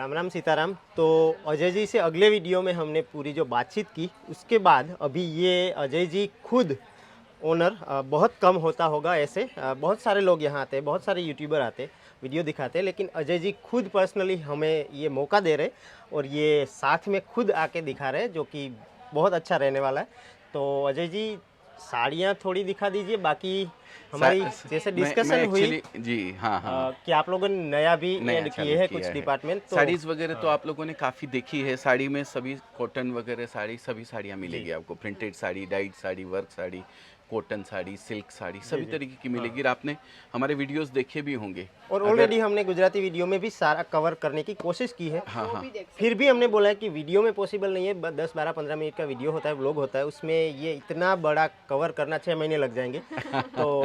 राम राम सीताराम। तो अजय जी से अगले वीडियो में हमने पूरी जो बातचीत की, उसके बाद अभी ये अजय जी खुद ओनर, बहुत कम होता होगा ऐसे, बहुत सारे लोग यहाँ आते हैं, बहुत सारे यूट्यूबर आते हैं, वीडियो दिखाते हैं, लेकिन अजय जी खुद पर्सनली हमें ये मौका दे रहे और ये साथ में खुद आके दिखा रहे, जो कि बहुत अच्छा रहने वाला है। तो अजय जी साड़ियाँ थोड़ी दिखा दीजिए, बाकी हमारी जैसे मैं डिस्कशन हुई एक्चुअली जी हाँ हाँ कि आप लोगों ने नया भी नया ऐड चालू किए हैं किया कुछ है। डिपार्टमेंट, तो साड़ीज़ वगैरह तो आप लोगों ने काफ़ी देखी है। साड़ी में सभी कॉटन वगैरह साड़ी, सभी साड़ियाँ जी मिलेगी आपको। Printed sari, dyed sari, work sari, cotton sari, silk sari, जी सभी जी तरीके की मिलेगी। और आपने हमारे वीडियोस देखे भी होंगे। और अगर ऑलरेडी हमने गुजराती वीडियो में भी सारा कवर करने की कोशिश की है। हाँ हाँ फिर भी हमने बोला है कि वीडियो में पॉसिबल नहीं है, 10 12 15 मिनट का वीडियो होता है, व्लॉग होता है, उसमें ये इतना बड़ा कवर करना 6 महीने लग जाएंगे। तो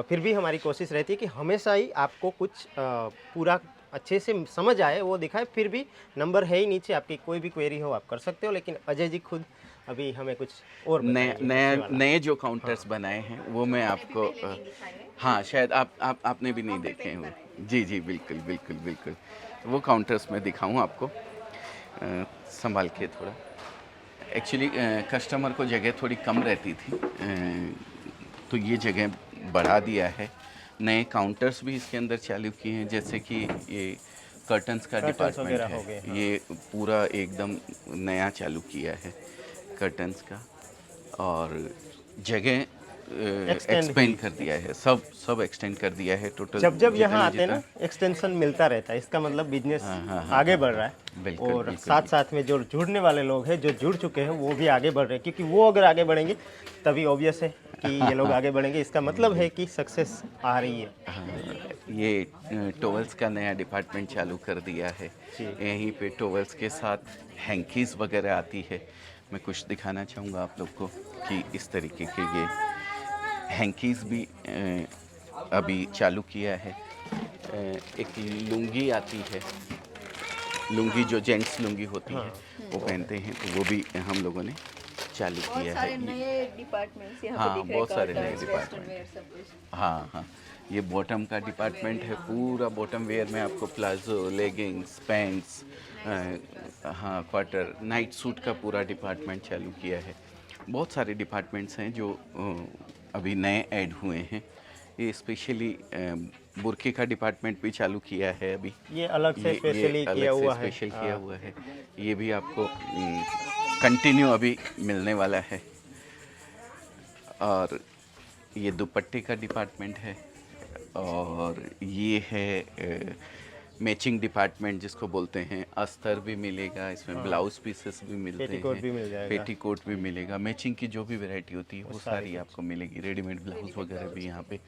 फिर भी हमारी कोशिश रहती है कि हमेशा ही आपको कुछ पूरा अच्छे से समझ आए वो दिखाए। फिर भी नंबर है ही नीचे, आपकी कोई भी क्वेरी हो आप कर सकते हो, लेकिन अजय जी खुद अभी हमें कुछ और नए बताएंगे नए अच्छे वाला। नए जो काउंटर्स बनाए हैं वो मैं आपको हाँ शायद आपने भी नहीं देखे हैं वो। जी जी बिल्कुल बिल्कुल बिल्कुल। तो वो काउंटर्स मैं दिखाऊं आपको, संभाल के थोड़ा। एक्चुअली कस्टमर को जगह थोड़ी कम रहती थी, तो ये जगह बढ़ा दिया है। नए काउंटर्स भी इसके अंदर चालू किए हैं, जैसे कि ये कर्टन्स का कर्टन्स डिपार्टमेंट वगैरह है। हो गए, हाँ। ये पूरा एकदम नया चालू किया है कर्टन्स का। और जगह एक्सटेंड एक्सपेंड हुई। कर दिया है, सब एक्सटेंड कर दिया है टोटल। जब जब यहाँ जितना आते हैं ना, जितना एक्सटेंशन मिलता रहता है, इसका मतलब बिजनेस आगे बढ़ रहा है। बिल्कुल और बिल्कुल साथ साथ में जो जुड़ने वाले लोग हैं, जो जुड़ चुके हैं, वो भी आगे बढ़ रहे हैं, क्योंकि वो अगर आगे बढ़ेंगे तभी ऑब्वियस है कि ये लोग आगे बढ़ेंगे। इसका मतलब है कि सक्सेस आ रही है। हाँ, ये टॉवल्स का नया डिपार्टमेंट चालू कर दिया है। जी। यहीं पे टॉवल्स के साथ हैंकीज़ वगैरह आती है। मैं कुछ दिखाना चाहूँगा आप लोग को कि इस तरीके के ये हैंकीज़ भी अभी चालू किया है। एक लुंगी आती है, लुंगी जो जेंट्स लुंगी होती है वो पहनते हैं, तो वो भी हम लोगों ने चालू किया है। नए डिपार्टमेंट्स यहाँ हाँ, पे दिख रहे हैं, बहुत सारे नए कर्टन्स, डिपार्टमेंट वेस्टर्न वेयर, सब कुछ। हाँ हाँ, ये बॉटम का डिपार्टमेंट है। पूरा बॉटम वेयर में आपको प्लाजो, लेगिंग्स, पैंट्स, हाँ क्वार्टर, नाइट सूट का पूरा डिपार्टमेंट चालू किया है। बहुत सारे डिपार्टमेंट्स हैं जो अभी नए ऐड हुए हैं। ये स्पेशली बुरके का डिपार्टमेंट भी चालू किया है अभी। ये अलग से स्पेशली किया हुआ है। स्पेशल किया हुआ है। ये भी आपको कंटिन्यू अभी मिलने वाला है। और ये दुपट्टे का डिपार्टमेंट है। और ये है मैचिंग डिपार्टमेंट जिसको बोलते हैं। अस्तर भी मिलेगा इसमें, ब्लाउज पीसेस भी मिलते हैं, पेटीकोट भी मिल जाएगा। पेटीकोट भी मिलेगा। मैचिंग की जो भी वैरायटी होती है वो सारी आपको मिलेगी। रेडीमेड ब्लाउज वगैरह भी यहाँ पे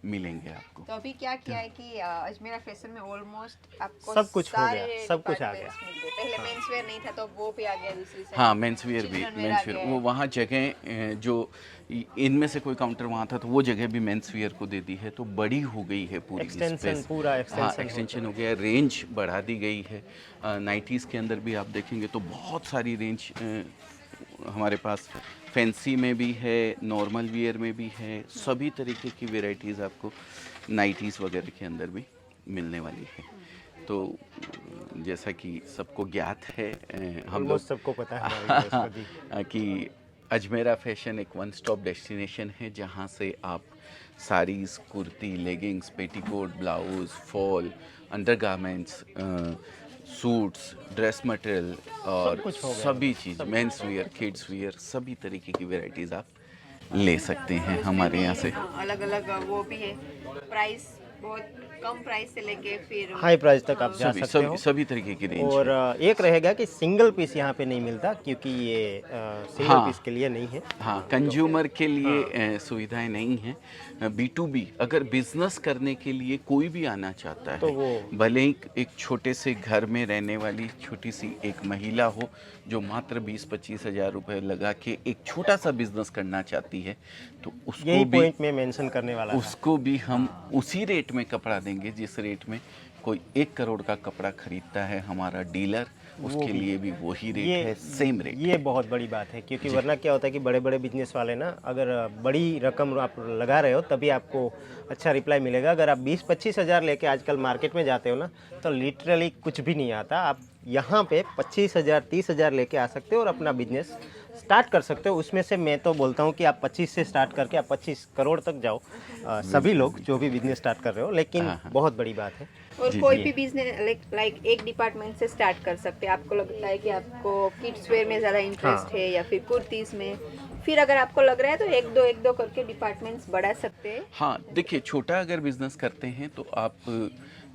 मिलेंगे आपको। तो अभी क्या किया है कि अजमेरा फैशन में ऑलमोस्ट आपको सब कुछ हो गया, सारे सब कुछ आ गया। departments मिल गए। पहले मेंस वेयर नहीं था, तो वो भी आ गया दूसरी साइड। हाँ मेंस वेयर भी, Children wear मेंस आ वेयर गया वो है। वहाँ जगह जो इनमें से कोई काउंटर वहाँ था तो वो जगह भी मेंस वेयर को दे दी है, तो बड़ी हो गई है पूरी एक्सटेंशन, स्पेस। पूरा हाँ एक्सटेंशन एक्सटेंशन हो गया है, रेंज बढ़ा दी गई है। नाइटीज़ के अंदर भी आप देखेंगे तो बहुत सारी रेंज हमारे पास फैंसी में भी है, नॉर्मल वियर में भी है। सभी तरीके की वेराइटीज़ आपको नाइटीज़ वगैरह के अंदर भी मिलने वाली है। तो जैसा कि सबको ज्ञात है, हम लोग सबको पता है हमारे दोस्त को जी। कि अजमेरा फैशन एक वन स्टॉप डेस्टिनेशन है, जहाँ से आप saris, kurti, leggings, petticoat, blouse, fall, undergarments, suits, dress material और कुछ हो गया। सभी चीज़, मेंस वियर, किड्स वियर, सभी तरीके की वैरायटीज़ आप ले सकते हैं हमारे यहाँ से। अलग अलग वो भी है। प्राइस बहुत कम प्राइस से लेके फिर हाई प्राइस तक आप जा सकते हो। सभी तरीके की रेंज और है। एक रहेगा कि सिंगल पीस यहाँ पे नहीं मिलता, क्योंकि ये सिंगल हाँ। पीस के लिए नहीं है। हाँ, कंज्यूमर के लिए सुविधाएं नहीं हैं। B2B अगर बिजनेस करने के लिए कोई भी आना चाहता है, तो वो भले ही एक छोटे से घर में रहने वाली छोटी सी एक महिला हो जो मात्र 20-25 हज़ार रुपये लगा के एक छोटा सा बिजनेस करना चाहती है, तो उसको यही भी पॉइंट में मेंशन करने वाला था। उसको भी हम उसी रेट में कपड़ा देंगे जिस रेट में कोई 1 करोड़ का कपड़ा खरीदता है हमारा डीलर, उसके लिए भी वही रेट है, सेम रेट। ये बहुत बड़ी बात है, क्योंकि वरना क्या होता है कि बड़े बड़े बिजनेस वाले ना, अगर बड़ी रकम आप लगा रहे हो तभी आपको अच्छा रिप्लाई मिलेगा। अगर आप 20-25 हज़ार लेके आजकल मार्केट में जाते हो ना, तो लिटरली कुछ भी नहीं आता। आप यहाँ पे 25 हज़ार 30 हज़ार लेके आ सकते हो और अपना बिजनेस स्टार्ट कर सकते हो। उसमें से मैं तो बोलता हूँ कि आप 25 से स्टार्ट करके आप 25 करोड़ तक जाओ, सभी लोग जो भी बिजनेस स्टार्ट कर रहे हो, लेकिन बहुत बड़ी बात है। और कोई भी बिजनेस लाइक एक डिपार्टमेंट से स्टार्ट कर सकते हैं। आपको लगता है कि आपको किड्स वेयर में ज़्यादा इंटरेस्ट है या फिर कुर्तीज़ में, फिर अगर आपको लग रहा है तो एक दो करके डिपार्टमेंट्स बढ़ा सकते हैं। हाँ, देखिए, छोटा अगर बिजनेस करते हैं तो आप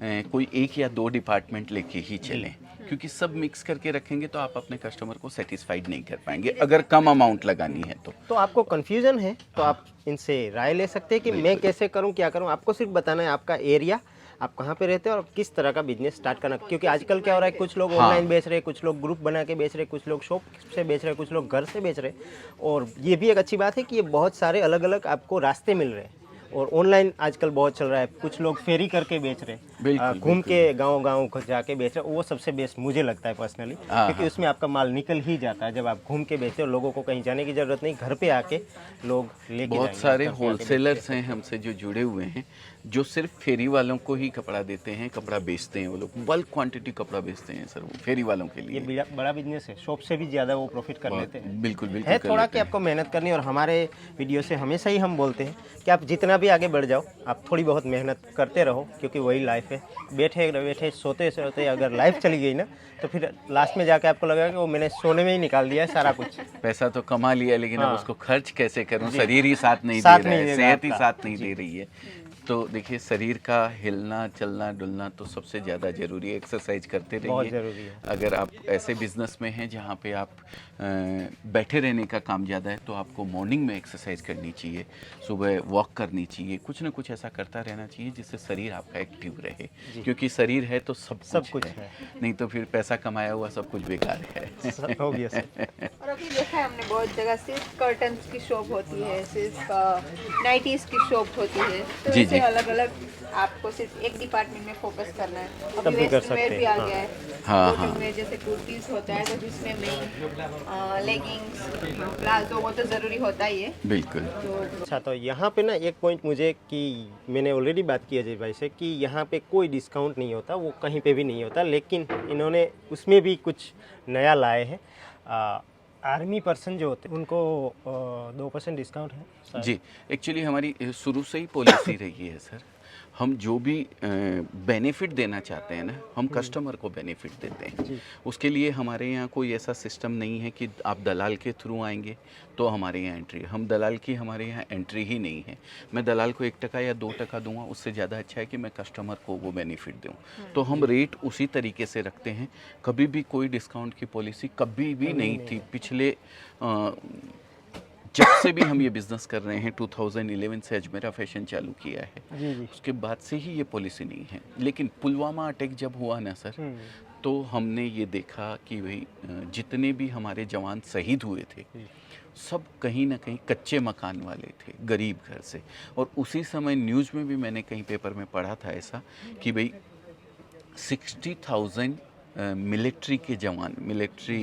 कोई एक या दो डिपार्टमेंट लेके ही चलें, क्योंकि सब मिक्स करके रखेंगे तो आप अपने कस्टमर को सेटिस्फाइड नहीं कर पाएंगे अगर कम अमाउंट लगानी है तो आपको कंफ्यूजन है तो आप इनसे राय ले सकते हैं कि मैं कैसे करूं, क्या करूं। आपको सिर्फ बताना है आपका एरिया, आप कहाँ पे रहते हो और किस तरह का बिजनेस स्टार्ट करना। क्योंकि आजकल क्या हो रहा है, कुछ लोग ऑनलाइन बेच रहे हैं, कुछ लोग ग्रुप बना के बेच रहे हैं, कुछ लोग शॉप से बेच रहे हैं, कुछ लोग घर से बेच रहे हैं। और ये भी एक अच्छी बात है कि ये बहुत सारे अलग अलग आपको रास्ते मिल रहे हैं। और ऑनलाइन आजकल बहुत चल रहा है, कुछ लोग फेरी करके बेच रहे हैं, घूम के गांव जाके बेच रहे हैं। वो सबसे बेस्ट मुझे लगता है पर्सनली, क्योंकि उसमें आपका माल निकल ही जाता है। जब आप घूम के बेचते हो, लोगों को कहीं जाने की जरूरत नहीं, घर पे आके लोग लेके बहुत सारे होलसेलर्स हैं हमसे जो जुड़े हुए हैं, जो सिर्फ फेरी वालों को ही कपड़ा देते हैं, कपड़ा बेचते हैं। वो लोग बल्क क्वांटिटी कपड़ा बेचते हैं सर, वो फेरी वालों के लिए। ये बड़ा बिजनेस है, शॉप से भी ज़्यादा वो प्रॉफिट कर लेते हैं। बिल्कुल बिल्कुल है थोड़ा कि आपको मेहनत करनी है। और हमारे वीडियो से हमेशा ही हम बोलते हैं कि आप जितना भी आगे बढ़ जाओ, आप थोड़ी बहुत मेहनत करते रहो, क्योंकि वही लाइफ है। बैठे सोते सोते अगर लाइफ चली गई ना, तो फिर लास्ट में जाके आपको लगेगा कि वो मैंने सोने में ही निकाल दिया है सारा कुछ। पैसा तो कमा लिया, लेकिन अब उसको खर्च कैसे करूं, शरीर ही साथ नहीं दे रहा है, सेहत ही साथ नहीं दे रही है। तो देखिए, शरीर का हिलना चलना डुलना तो सबसे ज़्यादा ज़रूरी है। एक्सरसाइज करते बहुत रहिए। ज़रूरी है। अगर आप ऐसे बिजनेस में हैं जहाँ पे आप बैठे रहने का काम ज़्यादा है, तो आपको मॉर्निंग में एक्सरसाइज करनी चाहिए, सुबह वॉक करनी चाहिए, कुछ ना कुछ ऐसा करता रहना चाहिए जिससे शरीर आपका एक्टिव रहे। क्योंकि शरीर है तो सब कुछ है। नहीं तो फिर पैसा कमाया हुआ सब कुछ बेकार है। और अभी देखा है हमने बहुत जगह सिर्फ कर्टन्स की शॉप होती है, सिर्फ नाइटीज की शॉप होती है। तो जी, जी। अलग अलग आपको सिर्फ एक डिपार्टमेंट में फोकस करना है। तब भी अभी कर वेस्टर्न वेयर सकते भी हैं, आ गया है। हाँ, कॉटन वेयर जैसे कुर्तीज होता है, तो जिसमें में लेगिंग्स प्लाजो वो तो ज़रूरी होता ही है। बिल्कुल। अच्छा, तो यहाँ पे ना एक पॉइंट मुझे, कि मैंने ऑलरेडी बात की अजय भाई से कि यहाँ पे कोई डिस्काउंट नहीं होता, वो कहीं पे भी नहीं होता। लेकिन इन्होंने उसमें भी कुछ नया लाए हैं। आर्मी पर्सन जो होते हैं उनको 2% डिस्काउंट है शायद। जी, एक्चुअली हमारी शुरू से ही पॉलिसी रही है सर, हम जो भी बेनिफिट देना चाहते हैं ना, हम कस्टमर को बेनिफिट देते हैं। उसके लिए हमारे यहाँ कोई ऐसा सिस्टम नहीं है कि आप दलाल के थ्रू आएंगे तो हमारे यहाँ एंट्री है। हम दलाल की हमारे यहाँ एंट्री ही नहीं है। मैं दलाल को 1 टका या 2 टका दूंगा, उससे ज़्यादा अच्छा है कि मैं कस्टमर को वो बेनिफिट दूँ। तो हम रेट उसी तरीके से रखते हैं। कभी भी कोई डिस्काउंट की पॉलिसी कभी भी नहीं थी। पिछले जब से भी हम ये बिज़नेस कर रहे हैं, 2011 से अजमेरा फैशन चालू किया है, उसके बाद से ही ये पॉलिसी नहीं है। लेकिन पुलवामा अटैक जब हुआ ना सर, तो हमने ये देखा कि भाई जितने भी हमारे जवान शहीद हुए थे, सब कहीं ना कहीं कच्चे मकान वाले थे, गरीब घर से। और उसी समय न्यूज़ में भी मैंने कहीं पेपर में पढ़ा था ऐसा कि भाई 60,000 मिलिट्री के जवान, मिलिट्री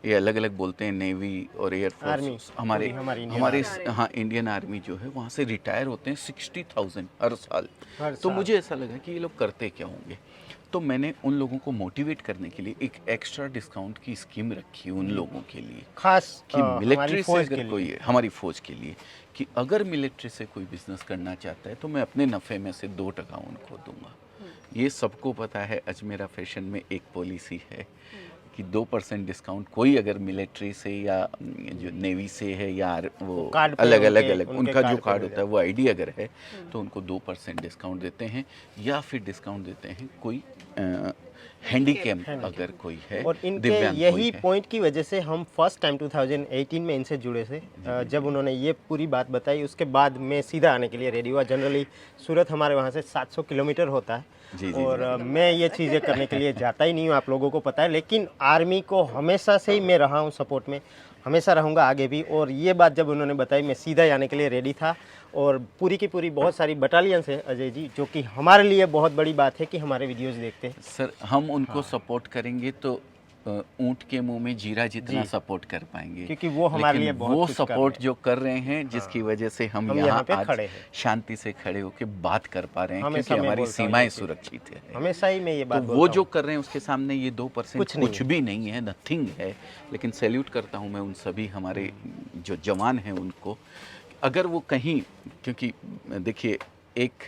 ये अलग अलग बोलते हैं, नेवी और एयरफोर्स, हमारे हाँ इंडियन आर्मी जो है वहाँ से रिटायर होते हैं 60,000 हर साल। तो मुझे ऐसा लगा कि ये लोग करते क्या होंगे। तो मैंने उन लोगों को मोटिवेट करने के लिए एक एक्स्ट्रा डिस्काउंट की स्कीम रखी उन लोगों के लिए, खास कि मिलिट्री से अगर कोई है, हमारी फ़ौज के लिए, कि अगर मिलिट्री से कोई बिजनेस करना चाहता है तो मैं अपने नफ़े में से 2 टका उनको दूंगा। ये सबको पता है। अजमेरा फैशन में एक पॉलिसी है कि 2% डिस्काउंट, कोई अगर मिलिट्री से या जो नेवी से है या वो अलग उनका जो कार्ड होता है, वो आईडी अगर है तो उनको 2% डिस्काउंट देते हैं, या फिर डिस्काउंट देते हैं कोई हैंडीकैप अगर कोई है। और इनके यही पॉइंट की वजह से हम फर्स्ट टाइम 2018 में इनसे जुड़े थे। जब उन्होंने ये पूरी बात बताई, उसके बाद मैं सीधा आने के लिए रेडी हुआ। जनरली सूरत हमारे वहाँ से 700 किलोमीटर होता है, और मैं ये चीज़ें करने के लिए जाता ही नहीं हूँ, आप लोगों को पता है। लेकिन आर्मी को हमेशा से ही मैं रहा हूँ सपोर्ट में, हमेशा रहूँगा आगे भी। और ये बात जब उन्होंने बताई, मैं सीधा आने के लिए रेडी था। और पूरी की पूरी बहुत सारी बटालियंस है अजय जी, जो कि हमारे लिए बहुत बड़ी बात है कि हमारे वीडियोस देखते हैं सर। हम उनको सपोर्ट करेंगे तो ऊंट के मुंह में जीरा जितना जी। सपोर्ट कर पाएंगे, क्योंकि वो हमारे लेकिन लिए बहुत वो कुछ कर सपोर्ट रहे हैं। जो कर रहे हैं जिसकी वजह से हम हम यहाँ यहाँ पे आज खड़े हैं। शांति से खड़े होकर बात कर पा रहे हैं, हमेशा क्योंकि मैं हमारी बोलता हूँ सीमाएं ये चीज़। सुरक्षित है। हमेशा ही मैं ये तो बात वो बोलता जो हूँ। कर रहे हैं उसके सामने ये 2% कुछ नहीं कुछ भी नहीं है, नथिंग है। लेकिन सैल्यूट करता हूँ मैं उन सभी हमारे जो जवान हैं उनको। अगर वो कहीं, क्योंकि देखिए एक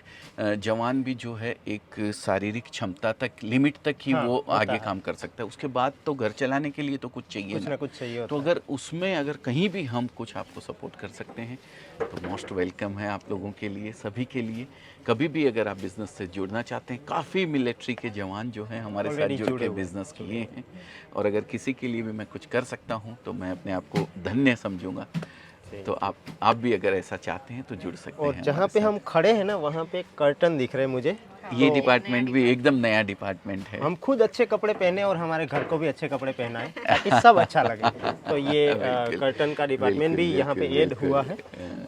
जवान भी जो है एक शारीरिक क्षमता तक, लिमिट तक ही हाँ, वो होता आगे है। काम कर सकता है, उसके बाद तो घर चलाने के लिए तो कुछ चाहिए कुछ ना। ना कुछ चाहिए होता तो है। अगर उसमें अगर कहीं भी हम कुछ आपको सपोर्ट कर सकते हैं तो मोस्ट वेलकम है आप लोगों के लिए, सभी के लिए। कभी भी अगर आप बिज़नेस से जुड़ना चाहते हैं, काफ़ी मिलिट्री के जवान जो हैं हमारे साथ Already जुड़ जुड़े के हुए हैं। बिज़नेस किए हैं, और अगर किसी के लिए भी मैं कुछ कर सकता हूं तो मैं अपने आप को धन्य समझूंगा। तो आप भी अगर ऐसा चाहते हैं तो जुड़ सकते और हैं जहाँ हमारे पे साथ। हम खड़े हैं ना, वहाँ पे कर्टन दिख रहे हैं मुझे। ये तो डिपार्टमेंट भी एकदम नया डिपार्टमेंट है। हम खुद अच्छे कपड़े पहने और हमारे घर को भी अच्छे कपड़े पहनाएं ताकि सब अच्छा लगे। तो ये बिल्कुल, कर्टन का डिपार्टमेंट भी बिल्कुल, यहाँ पे बिल्कुल, ऐड हुआ है।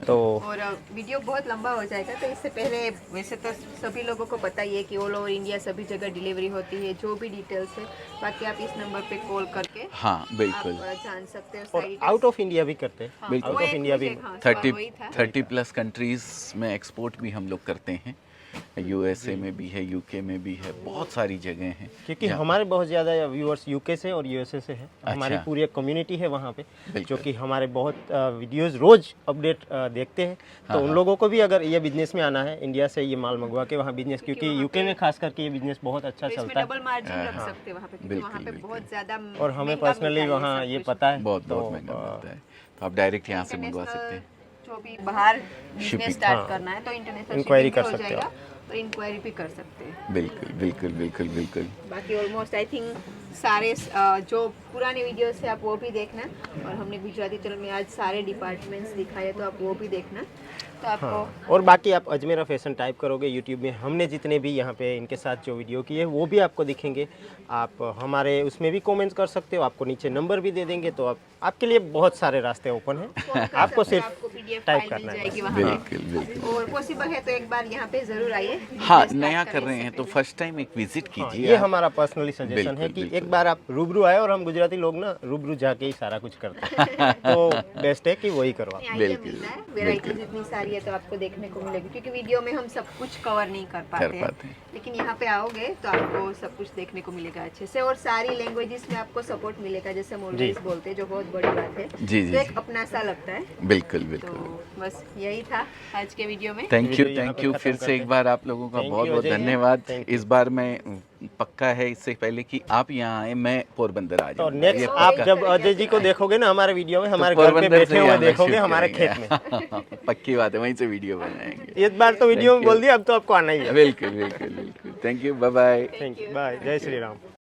तो और वीडियो बहुत लंबा हो जाएगा, तो इससे पहले वैसे तो सभी लोगों को पता ही है कि ऑल ओवर इंडिया सभी जगह डिलीवरी होती है, जो भी डिटेल्स है बाकी आप इस नंबर पे कॉल करके हाँ बिल्कुल। आप जान सकते हो। और साइट आउट ऑफ इंडिया भी करते हैं। बिल्कुल। आउट ऑफ इंडिया भी 30 प्लस कंट्रीज़ में एक्सपोर्ट भी हम लोग करते हैं। यूएसए में भी है, यूके में भी है, बहुत सारी जगह हैं। क्योंकि जहाँ- हमारे बहुत ज़्यादा व्यूअर्स यूके से और यूएसए से है। हमारी अच्छा। पूरी एक कम्युनिटी है वहाँ पे, जो बिल्कुल। कि हमारे बहुत वीडियोस रोज अपडेट देखते हैं। तो हाँ, उन हाँ। लोगों को भी अगर ये बिजनेस में आना है, इंडिया से ये माल मंगवा के वहाँ बिजनेस, क्योंकि वहाँ यूके में खास करके ये बिजनेस बहुत अच्छा तो इसमें चलता है। डबल मार्जिन रख हाँ, सकते हैं वहाँ पे, क्योंकि बिल्कुल, वहाँ पे बिल्कुल। बहुत ज़्यादा और हमें महंगा पर्सनली मिलता है वहाँ सब ये कुछ। पता है। बहुत तो, महंगा मिलता है, तो आप डायरेक्ट यहाँ से मंगवा सकते हैं। जो भी बाहर बिजनेस Shipping, स्टार्ट हाँ। करना है तो इंटरनेशनल Inquiry शिपिंग कर हो सकते हो जाएगा, और इंक्वायरी भी कर सकते हैं। बिल्कुल बिल्कुल बिल्कुल बिल्कुल। बाकी ऑलमोस्ट आई थिंक सारे जो पुराने वीडियोस है आप वो भी देखना, और हमने गुजराती चैनल में आज सारे डिपार्टमेंट्स दिखाए तो आप वो भी देखना। तो आपको हाँ। और बाकी आप अजमेरा फैशन टाइप करोगे यूट्यूब में, हमने जितने भी यहाँ पे इनके साथ जो वीडियो किए वो भी आपको दिखेंगे। आप हमारे उसमें भी कमेंट्स कर सकते हो, आपको नीचे नंबर भी दे देंगे। तो आपके लिए बहुत सारे रास्ते ओपन हैं, फोन कर आपको सकते हो, सिर्फ आपको PDF टाइप फाइल करना मिल है जाएगी बस। वहाँ पे। बिल्कुल बिल्कुल। और पॉसिबल है तो एक बार यहाँ पे जरूर आइए। हाँ, Business नया start कर करने रहे से हैं तो पहले। फर्स्ट टाइम एक विजिट हाँ, कीजिए ये आप। हमारा पर्सनली सजेशन है बिल्कुल, कि बिल्कुल। एक बार आप रूबरू आए, और हम गुजराती लोग ना रूबरू जाके ही सारा कुछ करते हैं। तो बेस्ट है कि वही करो आप। आइडिया बिल्कुल, मिलता है, वेराइटीज इतनी सारी है तो आपको देखने को मिलेगी, क्योंकि वीडियो में हम सब कुछ कवर नहीं कर पाते हैं। लेकिन यहाँ पे आओगे तो आपको सब कुछ देखने को मिलेगा अच्छे से, और सारी लैंग्वेजेस में आपको सपोर्ट मिलेगा, जैसे हम ऑलवेज बोलते हैं, जो बहुत बड़ी बात है। जी, जी, तो एक जी। अपना सा लगता है। बिल्कुल तो बिल्कुल। बस यही था आज के वीडियो में। थैंक वीडियो यू यहाँ थैंक पे यू खत्म फिर करते से एक हैं। बार आप लोगों का Thank you, बहुत बहुत अजय। धन्यवाद। Thank you। इस बार मैं पक्का है, इससे पहले कि आप यहाँ आए मैं पोरबंदर आ तो जाऊँ। नेक्स्ट आप जब अजय जी को देखोगे ना हमारे वीडियो में, हमारे घर पे बैठे हुए देखोगे हमारे खेत में। पक्की बात है, वहीं से वीडियो बनाएंगे। एक बार तो वीडियो में Thank you. बोल दिया, अब तो आपको आना ही है। बिल्कुल बिल्कुल बिल्कुल। Thank you, bye bye. Thank you, bye, जय श्री राम।